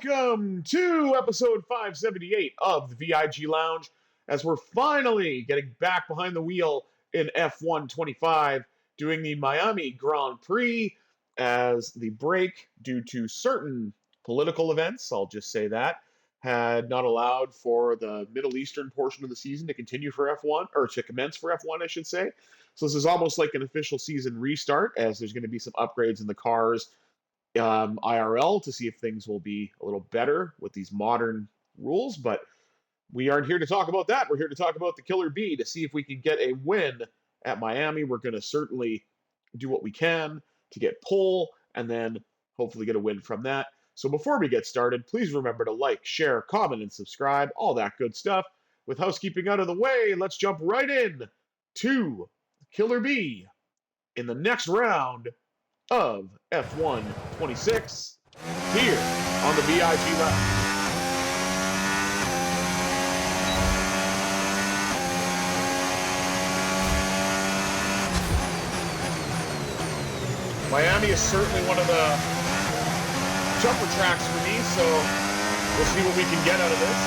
Welcome to episode 578 of the VIG Lounge as we're finally getting back behind the wheel in F1 25, doing the Miami Grand Prix as the break, due to certain political events, I'll just say that, had not allowed for the Middle Eastern portion of the season to continue for F1, or to commence for F1, I should say. So this is almost like an official season restart, as there's going to be some upgrades in the cars IRL to see if things will be a little better with these modern rules. But we aren't here to talk about that. We're here to talk about the Killer Bee to see if we can get a win at Miami. We're going to certainly do what we can to get pole and then hopefully get a win from that. So before we get started, please remember to like, share, comment, and subscribe, all that good stuff. With housekeeping out of the way, let's jump right in to Killer Bee in the next round of F1 26 here on the VIG Lounge. Miami is certainly one of the jumper tracks for me, so we'll see what we can get out of this.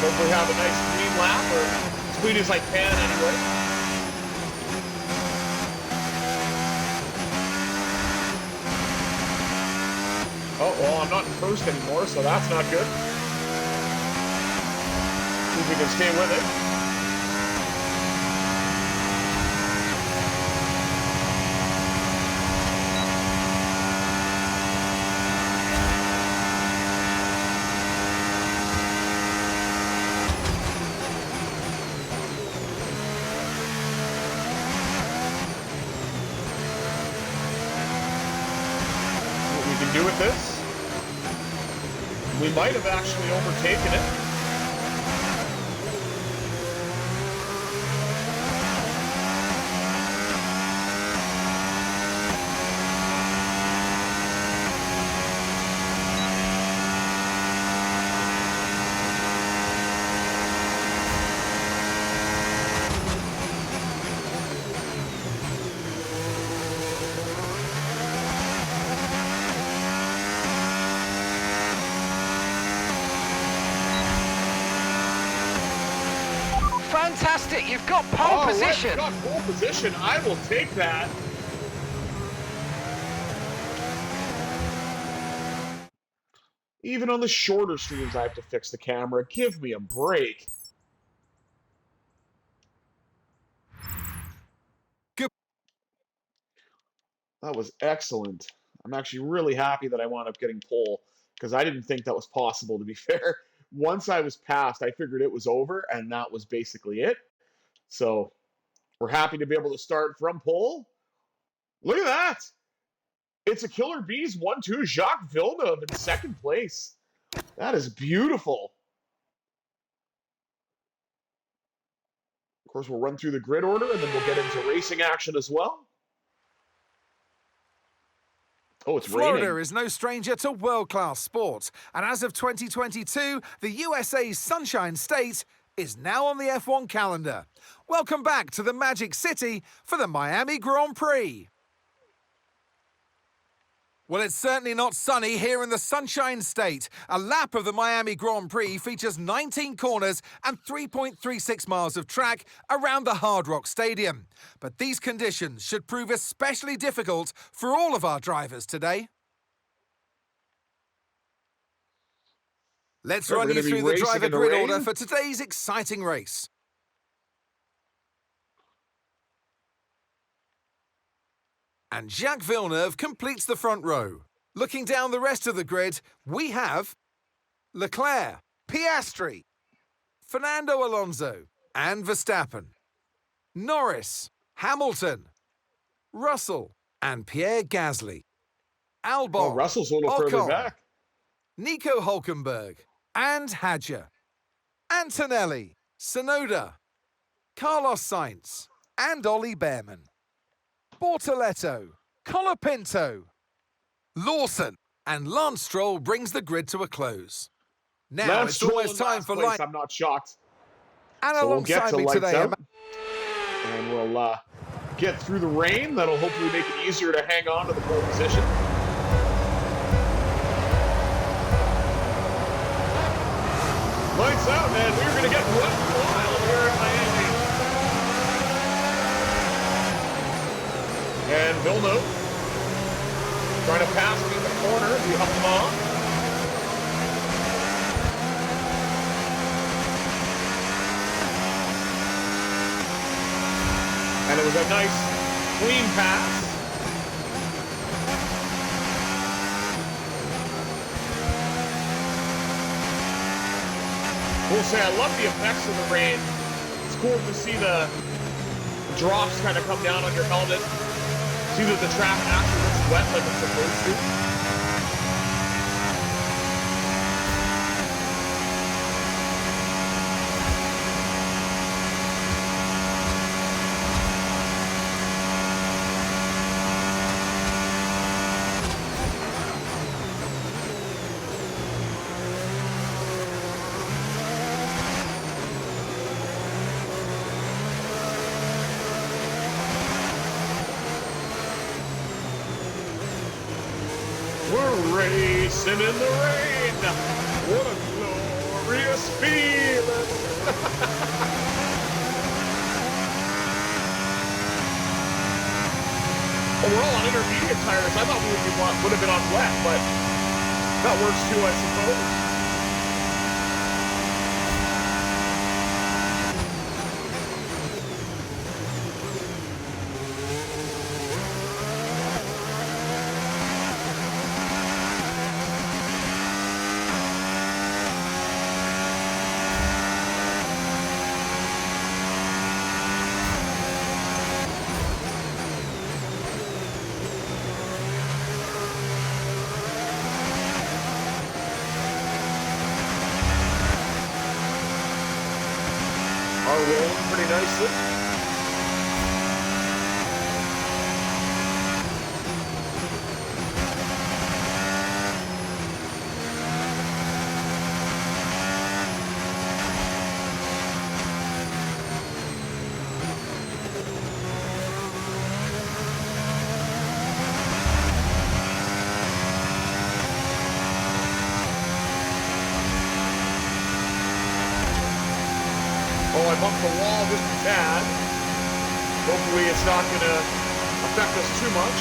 Hopefully have a nice clean lap, or as clean as I can anyway. Oh, well, I'm not in first anymore, so that's not good. See if we can stay with it. See what we can do with this. We might have actually overtaken it. Fantastic, you've got pole position. You've got pole position. I will take that. Even on the shorter streams, I have to fix the camera. Give me a break. Good. That was excellent. I'm actually really happy that I wound up getting pole, because I didn't think that was possible, to be fair. Once I was passed, I figured it was over, and that was basically it. So we're happy to be able to start from pole. Look at that. It's a Killer Bees 1-2, Jacques Villeneuve in second place. That is beautiful. Of course, we'll run through the grid order, and then we'll get into racing action as well. Oh, it's Florida raining. is no stranger to world-class sport, and as of 2022, the USA's Sunshine State is now on the F1 calendar. Welcome back to the Magic City for the Miami Grand Prix. Well, it's certainly not sunny here in the Sunshine State. A lap of the Miami Grand Prix features 19 corners and 3.36 miles of track around the Hard Rock Stadium. But these conditions should prove especially difficult for all of our drivers today. Let's run you through the driver grid order for today's exciting race. And Jacques Villeneuve completes the front row. Looking down the rest of the grid, we have Leclerc, Piastri, Fernando Alonso, and Verstappen, Norris, Hamilton, Russell, and Pierre Gasly, Albon, Oh, Russell's a little further Ocon, back. Nico Hülkenberg, and Hadjar, Antonelli, Tsunoda, Carlos Sainz, and Ollie Behrman, Bortoletto, Colapinto, Lawson, and Lance Stroll brings the grid to a close. Now it's almost time for light. I'm not shocked. And So we'll get alongside to me lights today, out, and we'll get through the rain. That'll hopefully make it easier to hang on to the pole position. us out, and we're going to get wet wild here in Miami. And Villeneuve trying to pass me in the corner. We up them on. And it was a nice, clean pass. I will say I love the effects of the rain. It's cool to see the drops kind of come down on your helmet. See that the track actually looks wet like it's supposed to. We're racing in the rain. What a glorious feeling. Oh, we're all on intermediate tires. I thought we would have been on wet, but that works too, I suppose. Are rolling pretty nicely. Oh, I bumped the wall just a tad. Hopefully it's not going to affect us too much.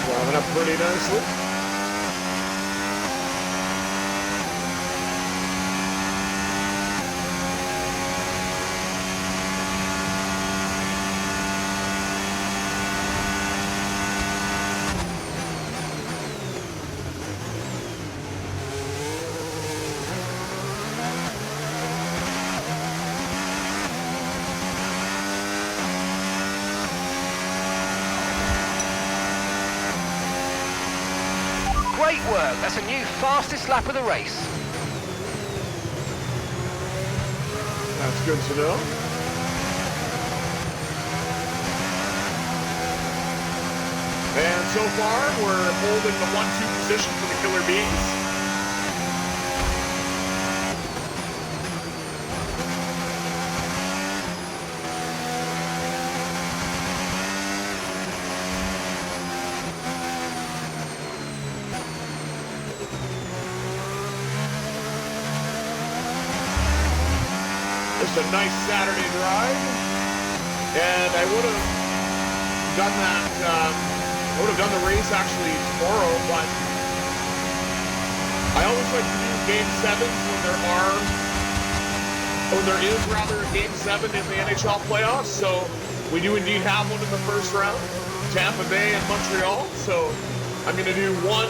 Warming up pretty nicely. Great work. That's a new fastest lap of the race. That's good to know. And so far, we're holding the 1-2 position for the Killer Bees. Just a nice Saturday drive, and I would have done that. I would have done the race actually tomorrow, but I always like to do Game 7s when there is rather a Game 7 in the NHL playoffs. So we do indeed have one in the first round, Tampa Bay and Montreal. So I'm going to do one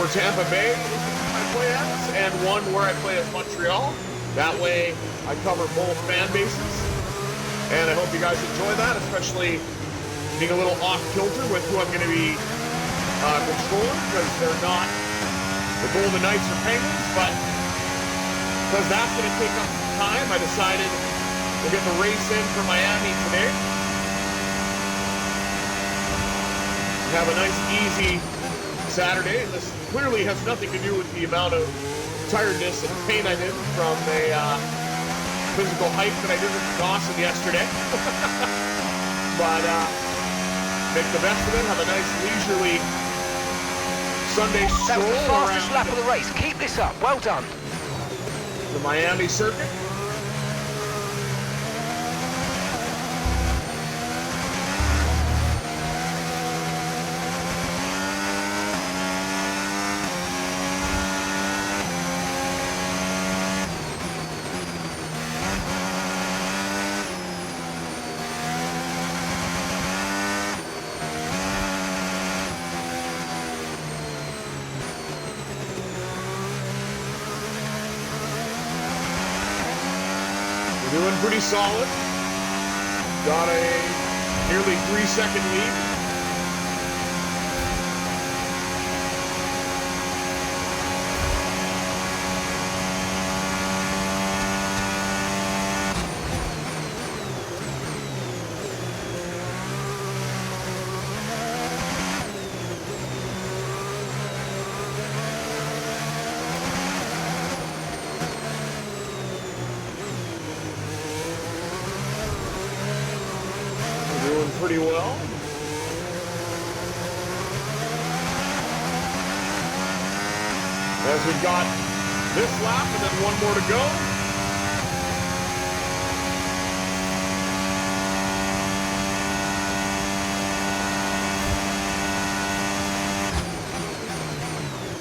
where Tampa Bay I play as, and one where I play as Montreal. That way I cover both fan bases, and I hope you guys enjoy that, especially being a little off kilter with who I'm going to be controlling, because they're not the Golden Knights or Penguins, but because that's going to take up some time, I decided we'll get the race in for Miami today, have a nice, easy Saturday. And this clearly has nothing to do with the amount of tiredness and pain I'm in from a physical hike that I did with Dawson yesterday. But make the best of it. Have a nice leisurely Sunday That was stroll the fastest around lap of the race. Keep this up. Well done. the Miami circuit. Doing pretty solid. Got a nearly 3-second lead. Doing pretty well. As we've got this lap and then one more to go.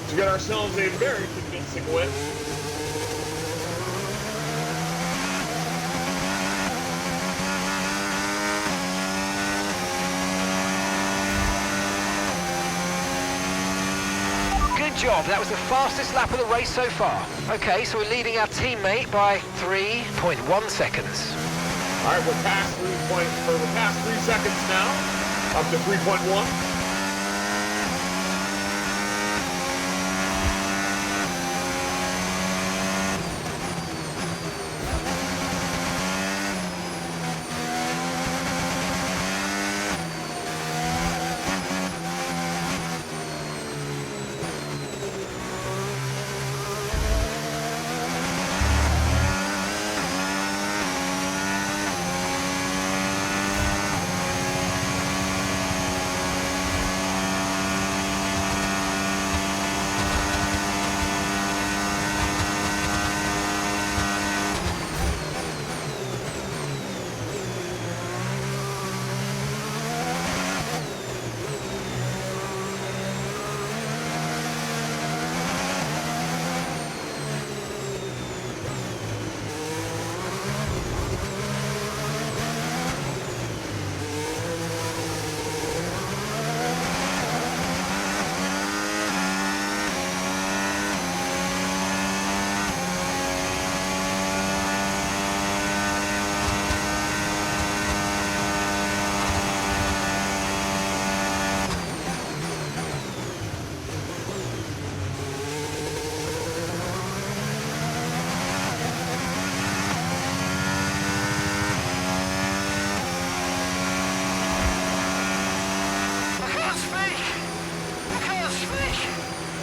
To get ourselves a very convincing win. Good job. That was the fastest lap of the race so far. Okay, so we're leading our teammate by 3.1 seconds. All right, we're past 3 seconds now, up to 3.1.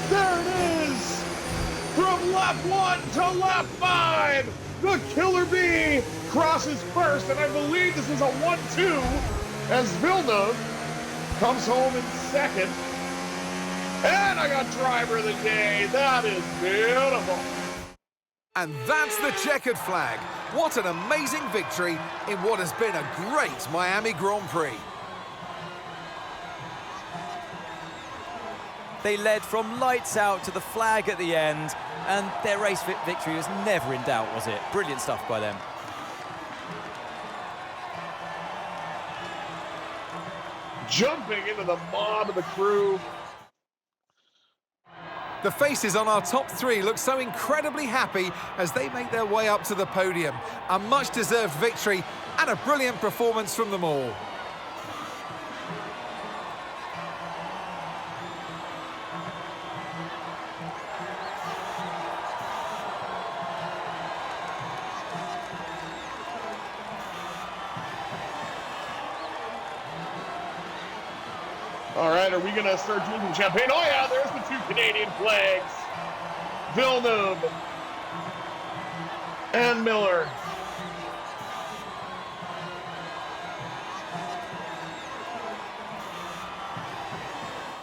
There it is! From lap 1 to lap 5, the Killer Bee crosses first, and I believe this is a 1-2 as Villeneuve comes home in second. And I got driver of the day. That is beautiful. And that's the checkered flag. What an amazing victory in what has been a great Miami Grand Prix. They led from lights out to the flag at the end, and their race victory was never in doubt, was it? Brilliant stuff by them. Jumping into the mob of the crew. The faces on our top three look so incredibly happy as they make their way up to the podium. A much-deserved victory and a brilliant performance from them all. All right, are we going to start drinking champagne? Oh, yeah, there's the two Canadian flags. Villeneuve and Miller.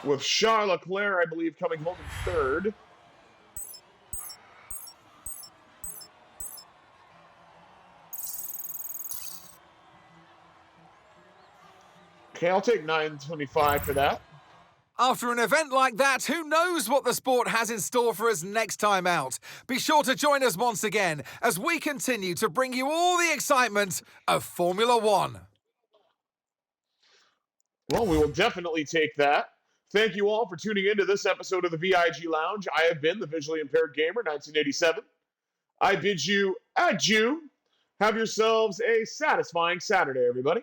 With Charles Leclerc, I believe, coming home in third. Okay, I'll take 9:25 for that. After an event like that, who knows what the sport has in store for us next time out? Be sure to join us once again as we continue to bring you all the excitement of Formula One. Well, we will definitely take that. Thank you all for tuning in to this episode of the VIG Lounge. I have been the Visually Impaired Gamer, 1987. I bid you adieu. Have yourselves a satisfying Saturday, everybody.